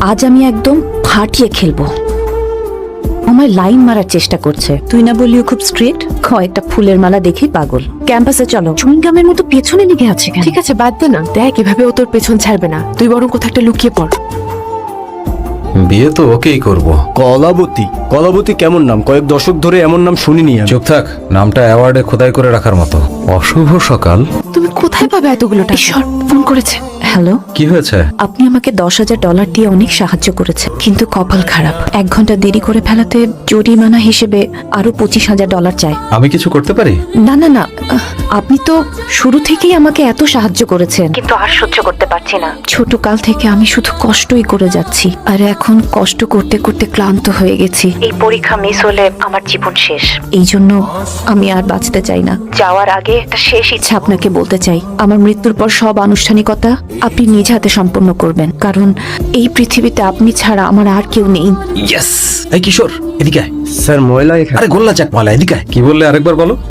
আজ আমি একদম ফাটিয়ে খেলবো। আমায় লাইন মারার চেষ্টা করছে। তুই না বললিও খুব স্ট্রিক্ট। কয়েকটা ফুলের মালা দেখি পাগল। ক্যাম্পাসে চলো। চুইংগামের মতো পেছনে লেগে আছে কেন? ঠিক আছে, বাদ দে না। দেখ এভাবে ও তোর পেছন ছাড়বে না। তুই বরং কোথাও একটা লুকিয়ে পড়। বিয়ে তো ওকেই করব। কলাবতী। কলাবতী কেমন নাম? কয়েক দশক ধরে এমন নাম শুনিনি আমি। চুপ থাক, নামটা অ্যাওয়ার্ডে খোদাই করে রাখার মতো। অশুভ সকাল। তুমি কোথায় পাবে এতগুলো টাকা? ঈশ্বর, ফোন করেছে। হ্যালো, কি হয়েছে? আপনি আমাকে $10,000 দিয়ে অনেক সাহায্য করেছেন, কিন্তু কপাল খারাপ। 1 ঘন্টা দেরি করে ফেলাতে জরিমানা হিসেবে আরো $25,000 চাই। আমি কিছু করতে পারি? না না না, আপনি তো শুরু থেকেই আমাকে এত সাহায্য করেছেন, কিন্তু আর সহ্য করতে পারছি না। ছোট কাল থেকে আমি শুধু কষ্টই করে যাচ্ছি, আর এখন কষ্ট করতে করতে ক্লান্ত হয়ে গেছি। এই পরীক্ষা মিস হলে আমার জীবন শেষ। এই জন্য আমি আর বাঁচতে চাই না। যাওয়ার আগে একটা শেষ ইচ্ছা আপনাকে বলতে চাই। আমার মৃত্যুর পর সব আনুষ্ঠানিকতা আপনি নিজ হাতে সম্পন্ন করবেন, কারণ এই পৃথিবীতে আপনি ছাড়া আমার আর কেউ নেই। ইয়েস। এই কিশোর, এদিকে আয়। স্যার, ময়লা এখানে। আরে গোল্লা চাক মালা, এদিকে আয়। কি বললে আরেকবার বলো?